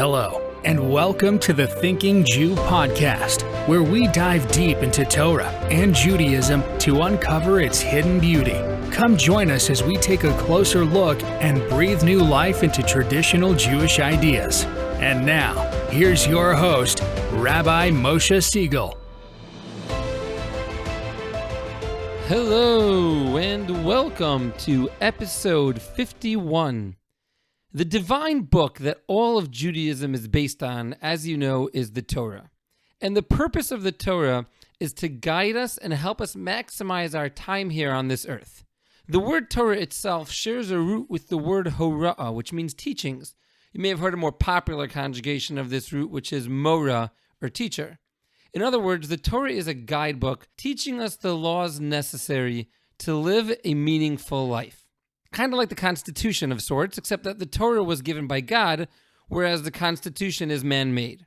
Hello, and welcome to the Thinking Jew podcast, where we dive deep into Torah and Judaism to uncover its hidden beauty. Come join us as we take a closer look and breathe new life into traditional Jewish ideas. And now, here's your host, Rabbi Moshe Siegel. Hello, and welcome to episode 51. The divine book that all of Judaism is based on, as you know, is the Torah. And the purpose of the Torah is to guide us and help us maximize our time here on this earth. The word Torah itself shares a root with the word hora'ah, which means teachings. You may have heard a more popular conjugation of this root, which is mora, or teacher. In other words, the Torah is a guidebook teaching us the laws necessary to live a meaningful life. Kind of like the Constitution of sorts, except that the Torah was given by God, whereas the Constitution is man-made.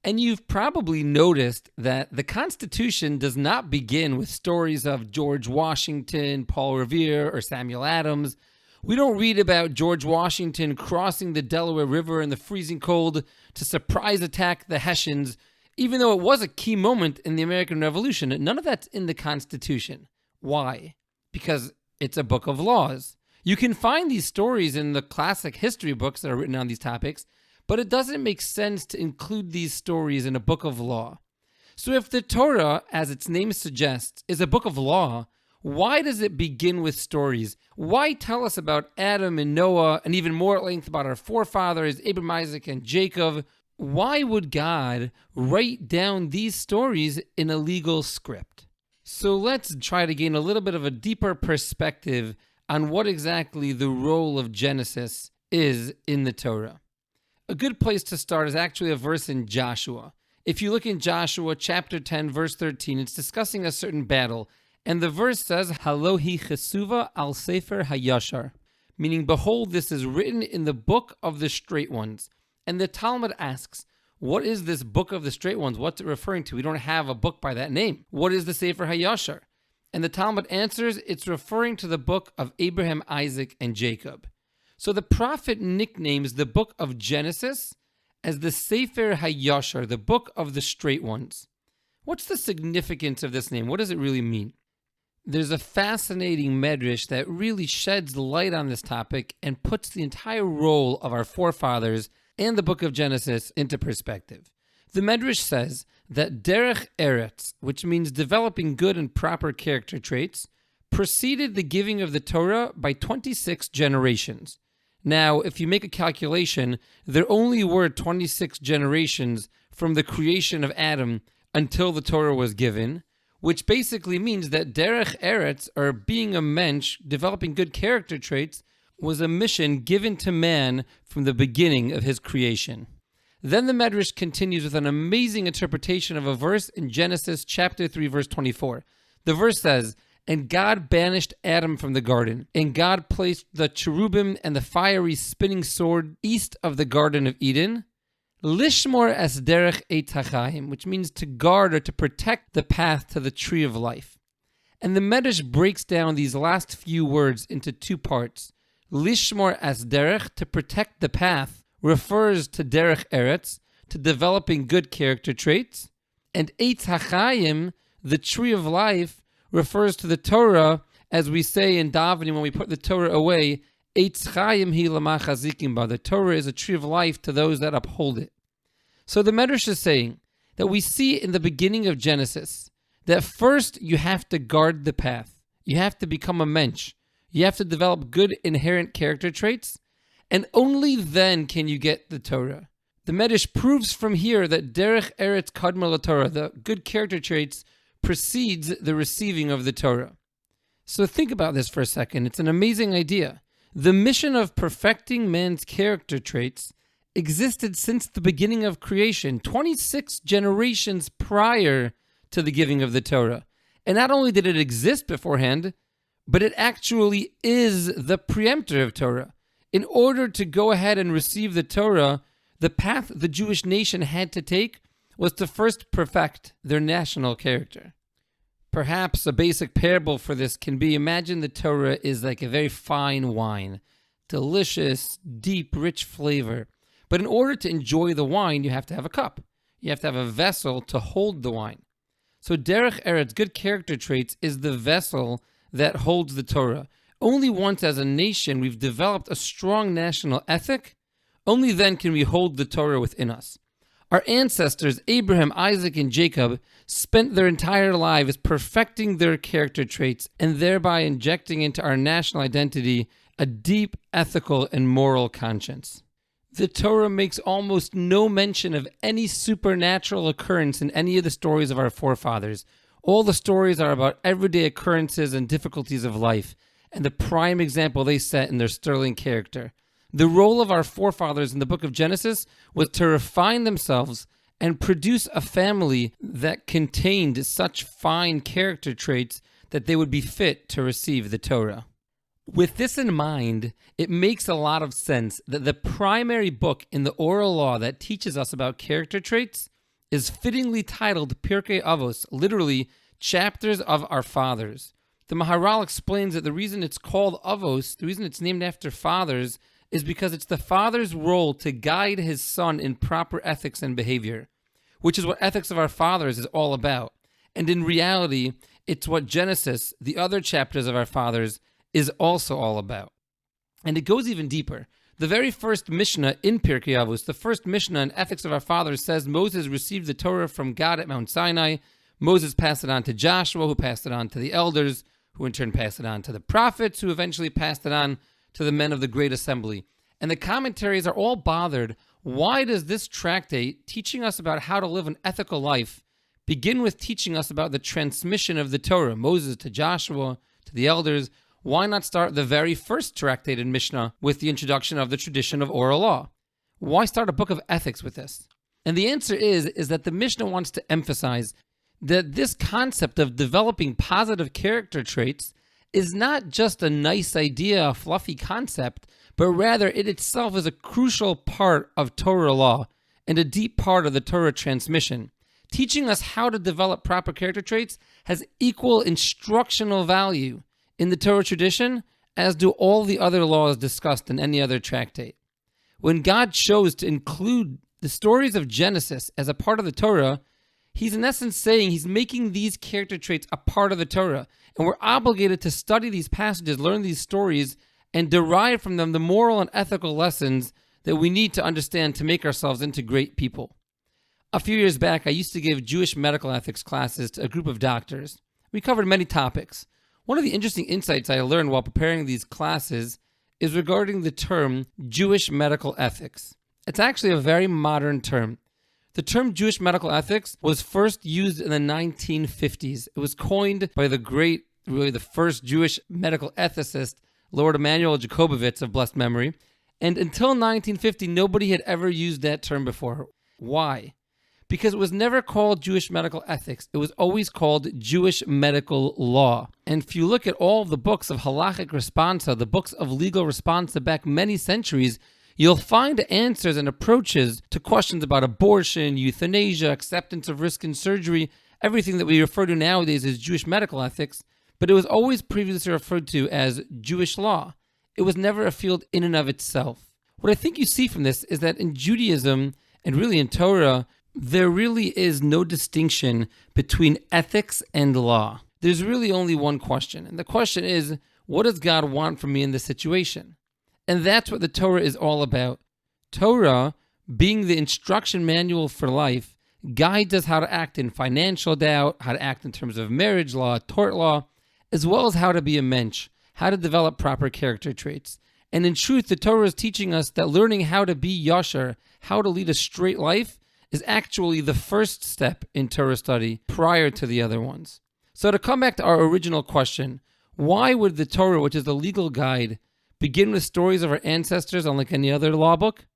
And you've probably noticed that the Constitution does not begin with stories of George Washington, Paul Revere, or Samuel Adams. We don't read about George Washington crossing the Delaware River in the freezing cold to surprise attack the Hessians, even though it was a key moment in the American Revolution. None of that's in the Constitution. Why? Because it's a book of laws. You can find these stories in the classic history books that are written on these topics, but it doesn't make sense to include these stories in a book of law. So if the Torah, as its name suggests, is a book of law, why does it begin with stories? Why tell us about Adam and Noah, and even more at length about our forefathers, Abraham, Isaac, and Jacob? Why would God write down these stories in a legal script? So let's try to gain a little bit of a deeper perspective on what exactly the role of Genesis is in the Torah. A good place to start is actually a verse in Joshua. If you look in Joshua chapter 10, verse 13, it's discussing a certain battle, and the verse says, Halohi chesuva al sefer hayashar, meaning, behold, this is written in the book of the straight ones. And the Talmud asks, what is this book of the straight ones? What's it referring to? We don't have a book by that name. What is the sefer hayashar? And the Talmud answers, it's referring to the book of Abraham, Isaac, and Jacob. So the prophet nicknames the book of Genesis as the Sefer HaYashar, the book of the straight ones. What's the significance of this name? What does it really mean? There's a fascinating Midrash that really sheds light on this topic and puts the entire role of our forefathers and the book of Genesis into perspective. The Midrash says that derech eretz, which means developing good and proper character traits, preceded the giving of the Torah by 26 generations. Now, if you make a calculation, there only were 26 generations from the creation of Adam until the Torah was given, which basically means that derech eretz, or being a mensch, developing good character traits, was a mission given to man from the beginning of his creation. Then the Midrash continues with an amazing interpretation of a verse in Genesis chapter 3, verse 24. The verse says, and God banished Adam from the garden, and God placed the cherubim and the fiery spinning sword east of the Garden of Eden, lishmor es derech et hachayim, which means to guard or to protect the path to the tree of life. And the Midrash breaks down these last few words into two parts. Lishmor es derech, to protect the path, refers to derech eretz, to developing good character traits, and eitz hachayim, the tree of life, refers to the Torah, as we say in davening when we put the Torah away, eitz chayim hi lama chazikim ba. The Torah is a tree of life to those that uphold it. So the Midrash is saying that we see in the beginning of Genesis that first you have to guard the path. You have to become a mensch. You have to develop good inherent character traits, and only then can you get the Torah. The Midrash proves from here that derech eretz kadma Torah, the good character traits, precedes the receiving of the Torah. So think about this for a second. It's an amazing idea. The mission of perfecting man's character traits existed since the beginning of creation, 26 generations prior to the giving of the Torah. And not only did it exist beforehand, but it actually is the preemptor of Torah. In order to go ahead and receive the Torah, the path the Jewish nation had to take was to first perfect their national character. Perhaps a basic parable for this can be, imagine the Torah is like a very fine wine, delicious, deep, rich flavor. But in order to enjoy the wine, you have to have a cup. You have to have a vessel to hold the wine. So Derech Eretz, good character traits, is the vessel that holds the Torah. Only once as a nation we've developed a strong national ethic, only then can we hold the Torah within us. Our ancestors, Abraham, Isaac, and Jacob, spent their entire lives perfecting their character traits and thereby injecting into our national identity a deep ethical and moral conscience. The Torah makes almost no mention of any supernatural occurrence in any of the stories of our forefathers. All the stories are about everyday occurrences and difficulties of life, and the prime example they set in their sterling character. The role of our forefathers in the book of Genesis was to refine themselves and produce a family that contained such fine character traits that they would be fit to receive the Torah. With this in mind, it makes a lot of sense that the primary book in the oral law that teaches us about character traits is fittingly titled Pirkei Avos, literally, chapters of our fathers. The Maharal explains that the reason it's called Avos, the reason it's named after fathers, is because it's the father's role to guide his son in proper ethics and behavior, which is what Ethics of Our Fathers is all about. And in reality, it's what Genesis, the other chapters of our fathers, is also all about. And it goes even deeper. The very first Mishnah in Pirkei Avos, the first Mishnah in Ethics of Our Fathers, says Moses received the Torah from God at Mount Sinai. Moses passed it on to Joshua, who passed it on to the elders, who in turn passed it on to the prophets, who eventually passed it on to the men of the Great Assembly. And the commentaries are all bothered. Why does this tractate, teaching us about how to live an ethical life, begin with teaching us about the transmission of the Torah, Moses to Joshua, to the elders? Why not start the very first tractate in Mishnah with the introduction of the tradition of oral law? Why start a book of ethics with this? And the answer is that the Mishnah wants to emphasize that this concept of developing positive character traits is not just a nice idea, a fluffy concept, but rather it itself is a crucial part of Torah law and a deep part of the Torah transmission. Teaching us how to develop proper character traits has equal instructional value in the Torah tradition as do all the other laws discussed in any other tractate. When God chose to include the stories of Genesis as a part of the Torah, he's in essence saying he's making these character traits a part of the Torah, and we're obligated to study these passages, learn these stories, and derive from them the moral and ethical lessons that we need to understand to make ourselves into great people. A few years back, I used to give Jewish medical ethics classes to a group of doctors. We covered many topics. One of the interesting insights I learned while preparing these classes is regarding the term Jewish medical ethics. It's actually a very modern term. The term Jewish medical ethics was first used in the 1950s. It was coined by the first Jewish medical ethicist, Lord Emanuel Jacobovitz of blessed memory. And until 1950, nobody had ever used that term before. Why? Because it was never called Jewish medical ethics. It was always called Jewish medical law. And if you look at all of the books of halachic responsa, the books of legal responsa back many centuries, you'll find answers and approaches to questions about abortion, euthanasia, acceptance of risk in surgery, everything that we refer to nowadays as Jewish medical ethics, but it was always previously referred to as Jewish law. It was never a field in and of itself. What I think you see from this is that in Judaism, and really in Torah, there really is no distinction between ethics and law. There's really only one question, and the question is, what does God want from me in this situation? And that's what the Torah is all about. Torah, being the instruction manual for life, guides us how to act in financial doubt, how to act in terms of marriage law, tort law, as well as how to be a mensch, how to develop proper character traits. And in truth, the Torah is teaching us that learning how to be yashar, how to lead a straight life, is actually the first step in Torah study prior to the other ones. So to come back to our original question, why would the Torah, which is the legal guide, begin with stories of our ancestors unlike any other law book?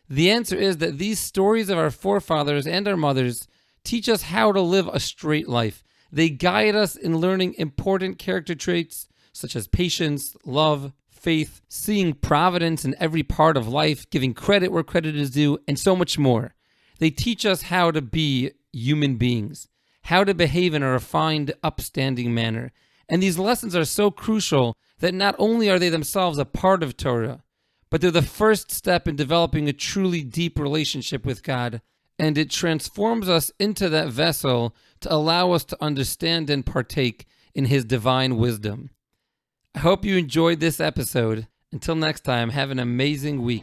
The answer is that these stories of our forefathers and our mothers teach us how to live a straight life. They guide us in learning important character traits such as patience, love, faith, seeing providence in every part of life, giving credit where credit is due, and so much more. They teach us how to be human beings, how to behave in a refined, upstanding manner. And these lessons are so crucial that not only are they themselves a part of Torah, but they're the first step in developing a truly deep relationship with God, and it transforms us into that vessel to allow us to understand and partake in His divine wisdom. I hope you enjoyed this episode. Until next time, have an amazing week.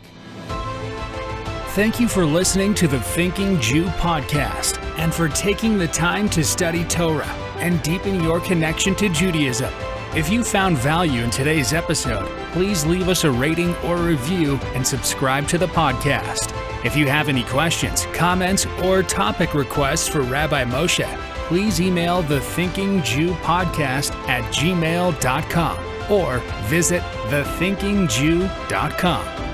Thank you for listening to the Thinking Jew podcast and for taking the time to study Torah and deepen your connection to Judaism. If you found value in today's episode, please leave us a rating or review and subscribe to the podcast. If you have any questions, comments, or topic requests for Rabbi Moshe, please email thethinkingjewpodcast@gmail.com or visit thethinkingjew.com.